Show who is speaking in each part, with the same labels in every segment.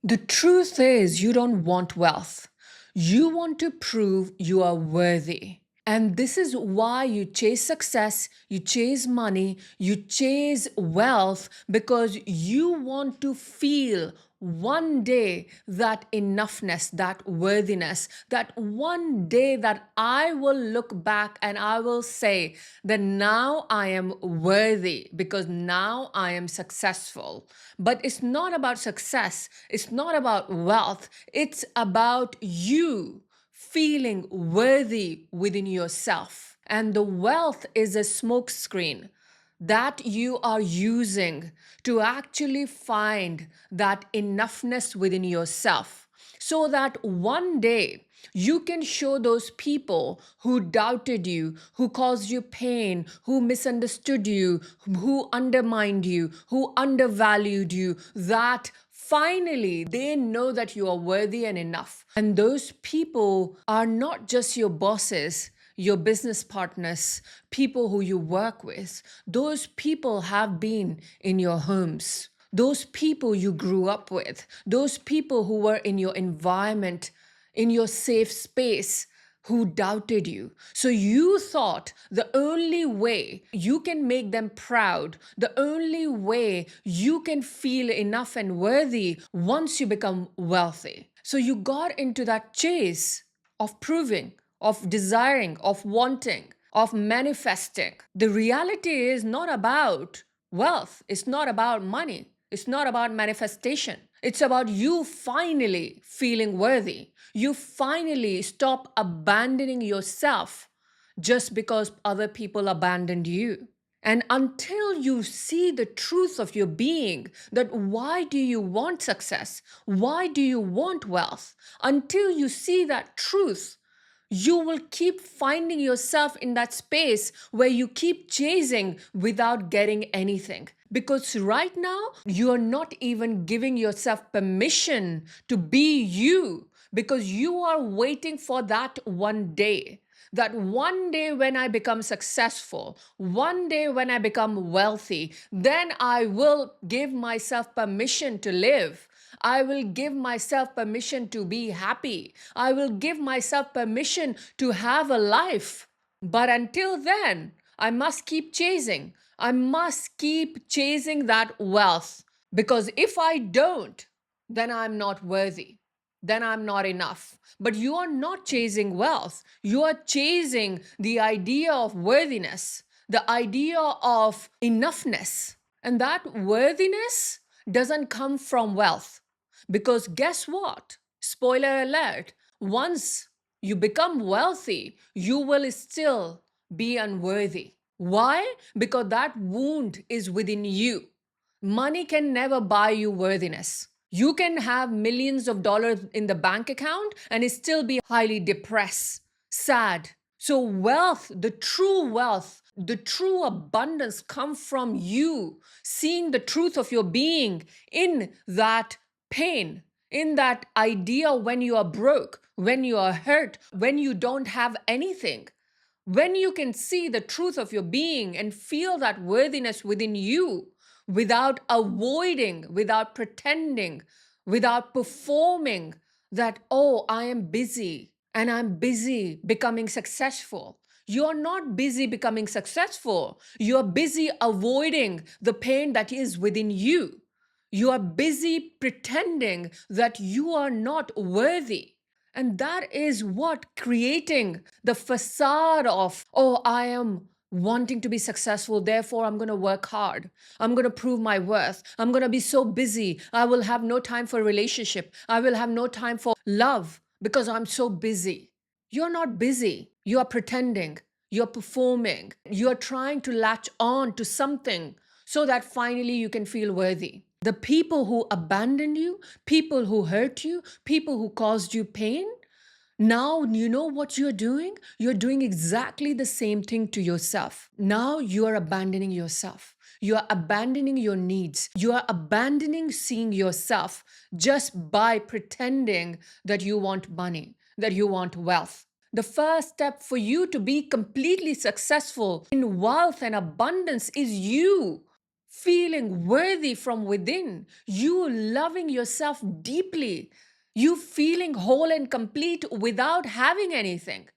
Speaker 1: The truth is, you don't want wealth. You want to prove you are worthy. And this is why you chase success, you chase money, you chase wealth because you want to feel one day that enoughness, that worthiness, that one day that I will look back and I will say that now I am worthy because now I am successful. But it's not about success, it's not about wealth, it's about you feeling worthy within yourself. And the wealth is a smokescreen that you are using to actually find that enoughness within yourself so that one day you can show those people who doubted you, who caused you pain, who misunderstood you, who undermined you, who undervalued you, that finally they know that you are worthy and enough. And those people are not just your bosses, your business partners, people who you work with. Those people have been in your homes. Those people you grew up with, those people who were in your environment, in your safe space, who doubted you. So you thought the only way you can make them proud, the only way you can feel enough and worthy once you become wealthy. So you got into that chase of proving, of desiring, of wanting, of manifesting. The reality is not about wealth, it's not about money, it's not about manifestation. It's about you finally feeling worthy. You finally stop abandoning yourself just because other people abandoned you. And until you see the truth of your being, that why do you want success? Why do you want wealth? Until you see that truth, you will keep finding yourself in that space where you keep chasing without getting anything. Because right now, you are not even giving yourself permission to be you because you are waiting for that one day. That one day when I become successful, one day when I become wealthy, then I will give myself permission to live. I will give myself permission to be happy. I will give myself permission to have a life. But until then, I must keep chasing. I must keep chasing that wealth. Because if I don't, then I'm not worthy. Then I'm not enough. But you are not chasing wealth. You are chasing the idea of worthiness, the idea of enoughness. And that worthiness doesn't come from wealth. Because guess what? Spoiler alert, once you become wealthy, you will still be unworthy. Why? Because that wound is within you. Money can never buy you worthiness. You can have millions of dollars in the bank account and still be highly depressed, sad. So wealth, the true abundance come from you seeing the truth of your being in that pain, in that idea when you are broke, when you are hurt, when you don't have anything. When you can see the truth of your being and feel that worthiness within you without avoiding, without pretending, without performing that, oh, I am busy and I'm busy becoming successful. You're not busy becoming successful. You're busy avoiding the pain that is within you. You are busy pretending that you are not worthy. And that is what creating the facade of, oh, I am wanting to be successful, therefore I'm going to work hard. I'm going to prove my worth. I'm going to be so busy. I will have no time for relationship. I will have no time for love because I'm so busy. You're not busy. You are pretending. You're performing. You're trying to latch on to something so that finally you can feel worthy. The people who abandoned you, people who hurt you, people who caused you pain, now you know what you're doing? You're doing exactly the same thing to yourself. Now you are abandoning yourself. You are abandoning your needs. You are abandoning seeing yourself just by pretending that you want money, that you want wealth. The first step for you to be completely successful in wealth and abundance is you feeling worthy from within, you loving yourself deeply, you feeling whole and complete without having anything.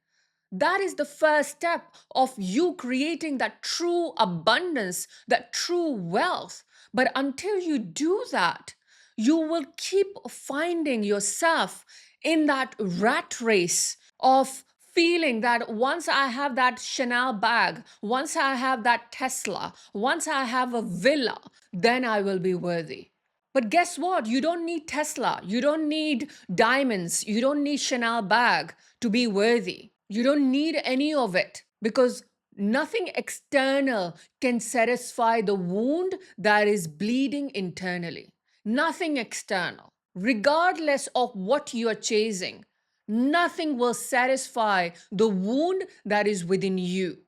Speaker 1: That is the first step of you creating that true abundance, that true wealth. But until you do that, you will keep finding yourself in that rat race of feeling that once I have that Chanel bag, once I have that Tesla, once I have a villa, then I will be worthy. But guess what? You don't need Tesla. You don't need diamonds. You don't need Chanel bag to be worthy. You don't need any of it because nothing external can satisfy the wound that is bleeding internally. Nothing external. Regardless of what you are chasing, nothing will satisfy the wound that is within you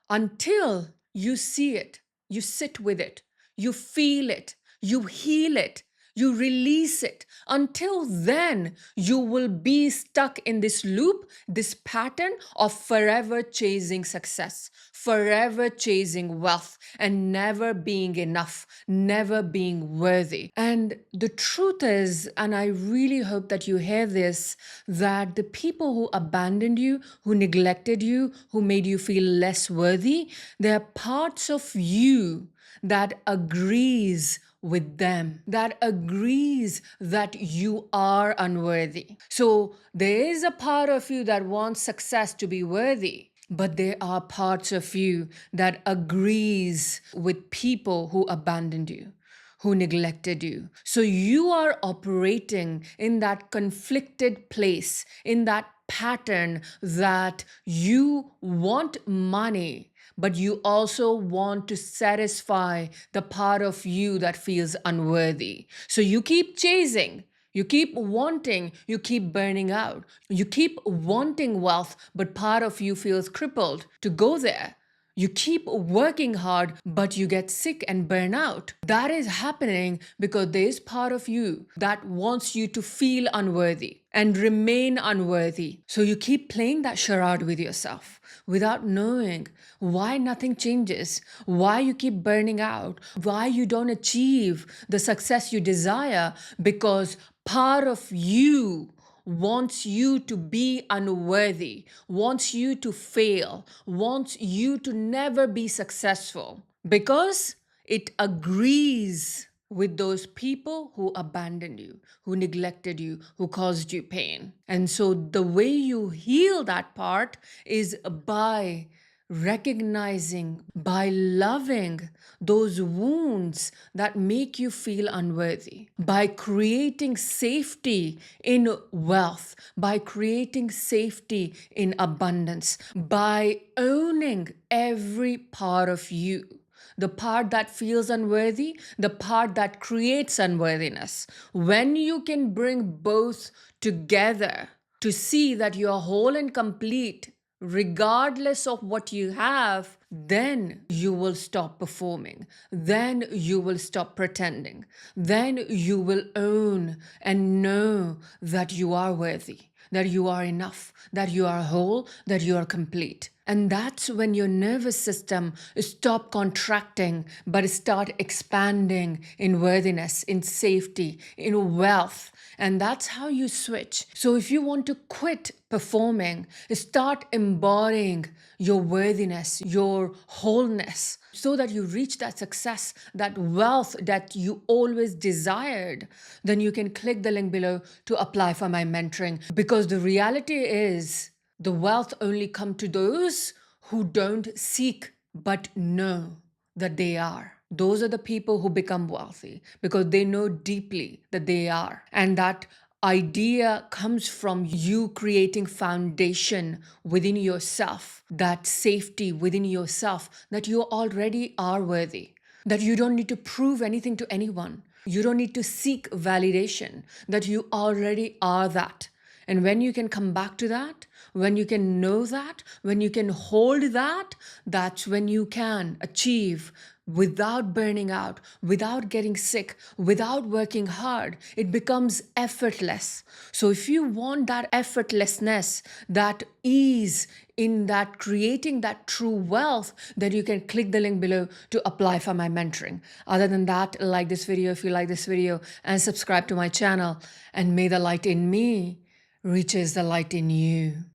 Speaker 1: until you see it, you sit with it, you feel it, you heal it, you release it. Until then, you will be stuck in this loop, this pattern of forever chasing success, forever chasing wealth, and never being enough, never being worthy. And the truth is, and I really hope that you hear this, that the people who abandoned you, who neglected you, who made you feel less worthy, there are parts of you that agrees with them, that agrees that you are unworthy. So there is a part of you that wants success to be worthy, but there are parts of you that agrees with people who abandoned you, who neglected you. So you are operating in that conflicted place, in that pattern that you want money, but you also want to satisfy the part of you that feels unworthy. So you keep chasing. You keep wanting, you keep burning out. You keep wanting wealth, but part of you feels crippled to go there. You keep working hard, but you get sick and burn out. That is happening because there is part of you that wants you to feel unworthy and remain unworthy. So you keep playing that charade with yourself without knowing why nothing changes, why you keep burning out, why you don't achieve the success you desire, because part of you wants you to be unworthy, wants you to fail, wants you to never be successful because it agrees with those people who abandoned you, who neglected you, who caused you pain. And so the way you heal that part is by recognizing, by loving those wounds that make you feel unworthy, by creating safety in wealth, by creating safety in abundance, by owning every part of you. The part that feels unworthy, the part that creates unworthiness. When you can bring both together to see that you are whole and complete, regardless of what you have, then you will stop performing. Then you will stop pretending. Then you will own and know that you are worthy, that you are enough, that you are whole, that you are complete. And that's when your nervous system stop contracting, but start expanding in worthiness, in safety, in wealth. And that's how you switch. So if you want to quit performing, start embodying your worthiness, your wholeness, so that you reach that success, that wealth that you always desired. Then you can click the link below to apply for my mentoring. Because the reality is, the wealth only come to those who don't seek but know that they are. Those are the people who become wealthy because they know deeply that they are. And that idea comes from you creating foundation within yourself, that safety within yourself, that you already are worthy, that you don't need to prove anything to anyone. You don't need to seek validation, that you already are that. And when you can come back to that, when you can know that, when you can hold that, that's when you can achieve without burning out, without getting sick, without working hard. It becomes effortless. So if you want that effortlessness, that ease in that creating that true wealth, then you can click the link below to apply for my mentoring. Other than that, like this video if you like this video, and subscribe to my channel. And may the light in me reaches the light in you.